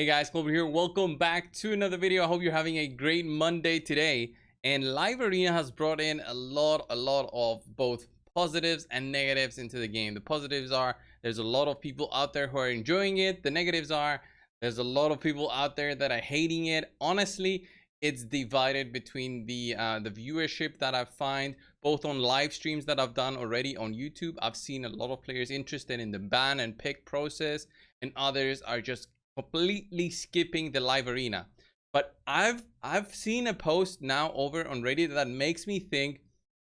Hey guys, Coldbrew here. Welcome back to another video. I hope you're having a great Monday today. And Live Arena has brought in a lot of both positives and negatives into the game. The positives are there's a lot of people out there who are enjoying it. The negatives are there's a lot of people out there that are hating it. Honestly, it's divided between the viewership that I find both on live streams that I've done already on YouTube. I've seen a lot of players interested in the ban and pick process, and others are just completely skipping the live arena. But I've seen a post now over on Reddit that makes me think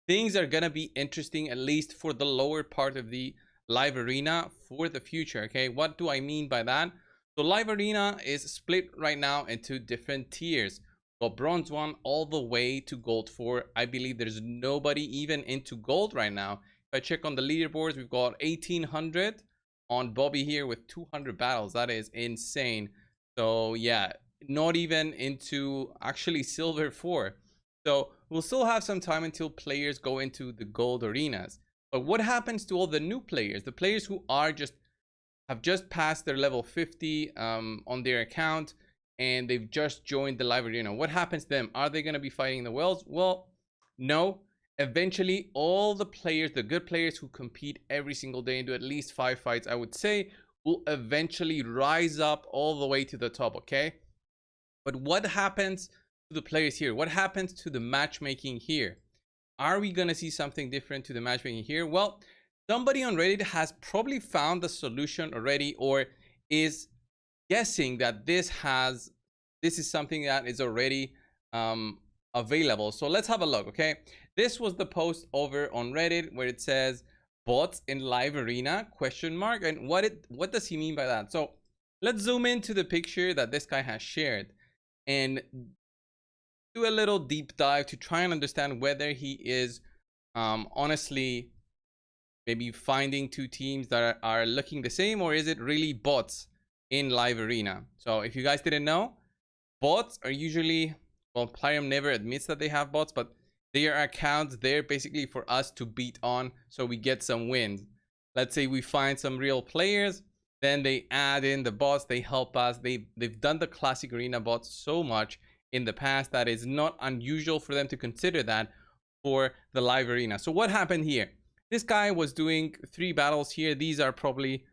things are gonna be interesting, at least for the lower part of the live arena for the future. Okay, what do I mean by that? So live arena is split right now into different tiers. Got bronze 1 all the way to gold 4. I believe there's nobody even into gold right now. If I check on the leaderboards, we've got 1800 on Bobby here with 200 battles. That is insane. So yeah, not even into actually silver 4. So we'll still have some time until players go into the gold arenas. But what happens to all the new players, the players who are have just passed their level 50 on their account, and they've just joined the live arena? What happens to them? Are they going to be fighting the whales? Well, no. Eventually, all the players, the good players who compete every single day and do at least 5 fights, I would say, will eventually rise up all the way to the top. Okay, but what happens to the players here? What happens to the matchmaking here? Are we going to see something different to the matchmaking here? Well, somebody on Reddit has probably found the solution already, or is guessing that this is something that is already available. So let's have a look. Okay, this was the post over on Reddit where it says bots in live arena ? And what does he mean by that? So let's zoom into the picture that this guy has shared and do a little deep dive to try and understand whether he is honestly maybe finding two teams that are looking the same, or is it really bots in live arena? So if you guys didn't know, bots are usually, well, Plarium never admits that they have bots, but they are accounts there basically for us to beat on so we get some wins. Let's say we find some real players, then they add in the bots, they help us. They've done the classic arena bots so much in the past that it's not unusual for them to consider that for the live arena. So what happened here? This guy was doing 3 battles here. These are probably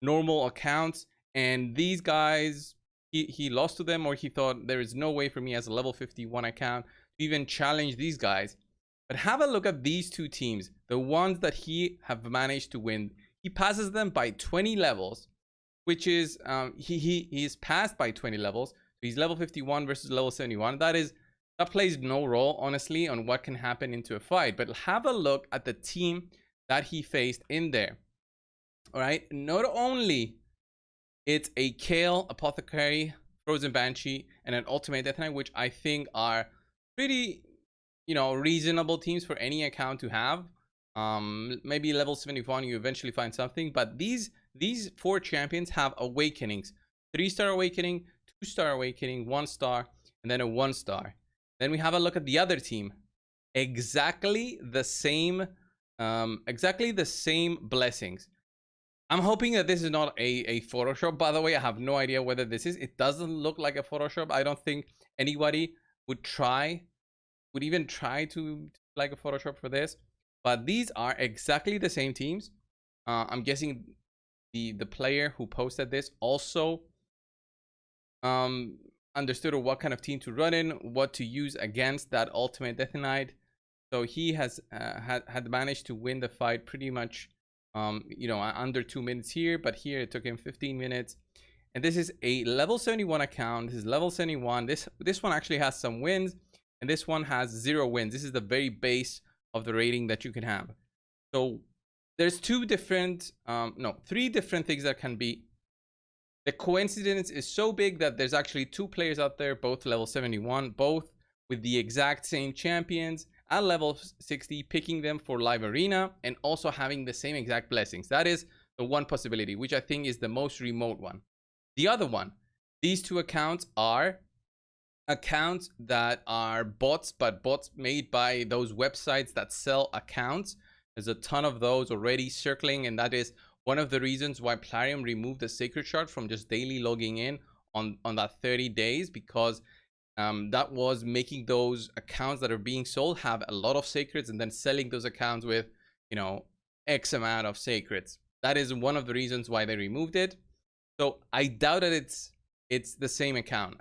normal accounts, and these guys, he lost to them, or he thought there is no way for me as a level 51 account to even challenge these guys. But have a look at these two teams, the ones that he have managed to win. He passes them by 20 levels, which is he is passed by 20 levels. So he's level 51 versus level 71. That plays no role, honestly, on what can happen into a fight. But have a look at the team that he faced in there. All right, not only it's a Kale, Apothecary, Frozen Banshee, and an Ultimate Death Knight, which I think are pretty, reasonable teams for any account to have. Maybe level 71, you eventually find something. But these 4 champions have awakenings: 3-star awakening, 2-star awakening, 1-star, and then a 1-star. Then we have a look at the other team. Exactly the same blessings. I'm hoping that this is not a Photoshop, by the way. I have no idea whether this is. It doesn't look like a Photoshop. I don't think anybody would even try to like a Photoshop for this. But these are exactly the same teams. I'm guessing the player who posted this also understood what kind of team to run in, what to use against that Ultimate Death Knight. So he has had managed to win the fight pretty much under 2 minutes here, but here it took him 15 minutes. And this is a level 71 account. This is level 71. This one actually has some wins, and this one has 0 wins. This is the very base of the rating that you can have. So there's 3 different things that can be. The coincidence is so big that there's actually 2 players out there, both level 71, both with the exact same champions at level 60, picking them for live arena and also having the same exact blessings. That is the one possibility, which I think is the most remote one. The other one, these 2 accounts are accounts that are bots, but bots made by those websites that sell accounts. There's a ton of those already circling, and that is one of the reasons why Plarium removed the sacred shard from just daily logging in on that 30 days, because that was making those accounts that are being sold have a lot of sacreds, and then selling those accounts with, you know, X amount of sacreds. That is one of the reasons why they removed it. So I doubt that it's the same account.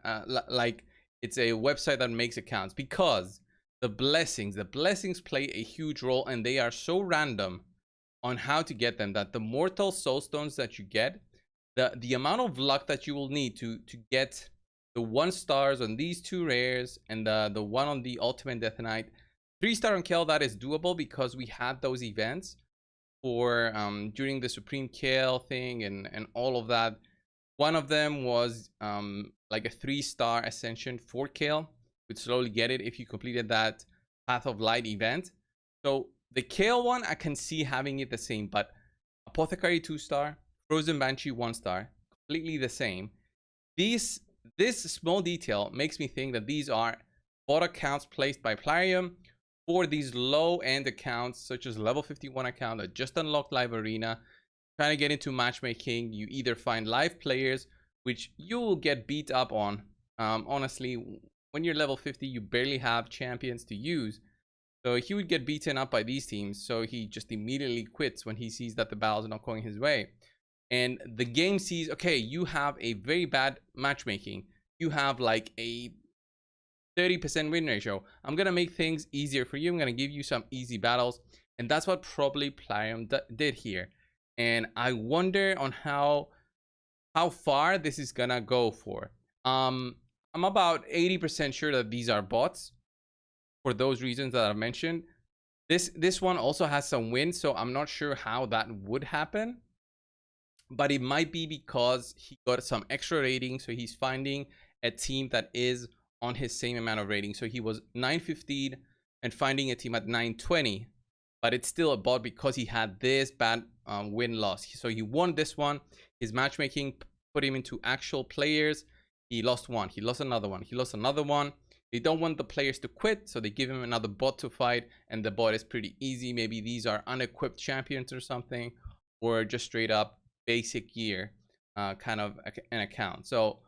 Like it's a website that makes accounts, because the blessings play a huge role, and they are so random on how to get them that the mortal soulstones that you get, the amount of luck that you will need to get the 1 stars on these 2 rares and the one on the ultimate death knight, 3-star on kill, that is doable because we had those events for during the supreme kill thing and all of that. One of them was like a 3-star ascension 4 kill. Would slowly get it if you completed that Path of Light event. So the Kale one, I can see having it the same, but Apothecary 2-star, Frozen Banshee 1-star, completely the same. This small detail makes me think that these are bot accounts placed by Plarium for these low-end accounts, such as level 51 account that just unlocked Live Arena, trying to get into matchmaking. You either find live players, which you will get beat up on. Honestly, when you're level 50, you barely have champions to use. So he would get beaten up by these teams. So he just immediately quits when he sees that the battles are not going his way. And the game sees, okay, you have a very bad matchmaking. You have like a 30% win ratio. I'm going to make things easier for you. I'm going to give you some easy battles. And that's what probably Plarium did here. And I wonder on how far this is going to go for. I'm about 80% sure that these are bots for those reasons that I mentioned. This one also has some wins, so I'm not sure how that would happen. But it might be because he got some extra rating, so he's finding a team that is on his same amount of rating. So he was 915 and finding a team at 920, but it's still a bot because he had this bad win-loss. So he won this one. His matchmaking put him into actual players. He lost one, he lost another one, he lost another one. They don't want the players to quit, so they give him another bot to fight, and the bot is pretty easy. Maybe these are unequipped champions or something, or just straight up basic gear kind of an account. So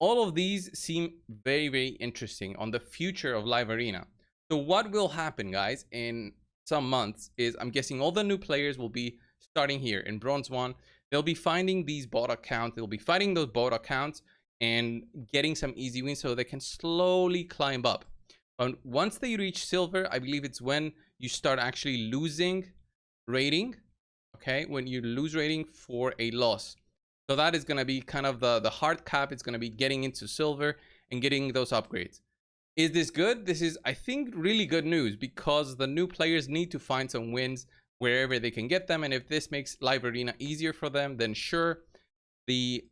all of these seem very, very interesting on the future of Live Arena. So what will happen, guys, in some months is, I'm guessing all the new players will be starting here in Bronze 1. They'll be finding these bot accounts, they'll be fighting those bot accounts and getting some easy wins so they can slowly climb up. And once they reach silver, I believe it's when you start actually losing rating. Okay, when you lose rating for a loss. So that is going to be kind of the hard cap. It's going to be getting into silver and getting those upgrades. Is this good? This is, I think, really good news, because the new players need to find some wins wherever they can get them. And if this makes Live Arena easier for them, then sure, the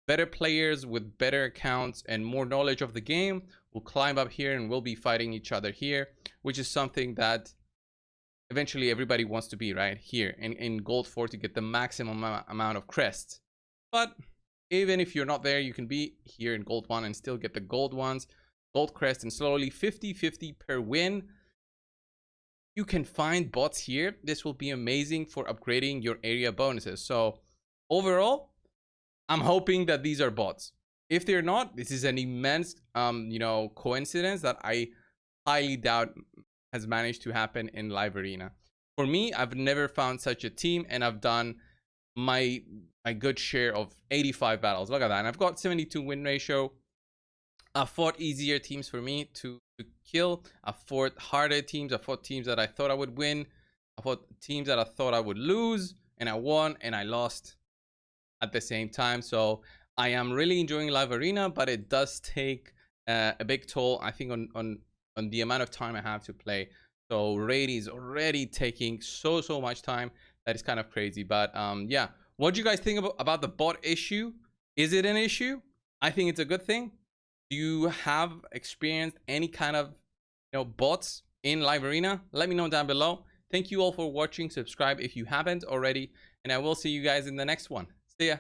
better players with better accounts and more knowledge of the game will climb up here and will be fighting each other here, which is something that eventually everybody wants to be, right here in Gold 4 to get the maximum amount of crests. But even if you're not there, you can be here in Gold 1 and still get the gold ones, gold crest, and slowly 50-50 per win. You can find bots here. This will be amazing for upgrading your area bonuses. So overall, I'm hoping that these are bots. If they're not, this is an immense coincidence that I highly doubt has managed to happen in Live Arena. For me, I've never found such a team, and I've done my good share of 85 battles. Look at that. And I've got 72 win ratio. I've fought easier teams for me to kill. I've fought harder teams. I've fought teams that I thought I would win. I fought teams that I thought I would lose, and I won and I lost at the same time. So I am really enjoying Live Arena, but it does take a big toll, I think, on the amount of time I have to play. So raid is already taking so much time that is kind of crazy. But yeah, what do you guys think about the bot issue? Is it an issue? I think it's a good thing. Do you have experienced any kind of bots in Live Arena? Let me know down below. Thank you all for watching. Subscribe if you haven't already, and I will see you guys in the next one. See ya.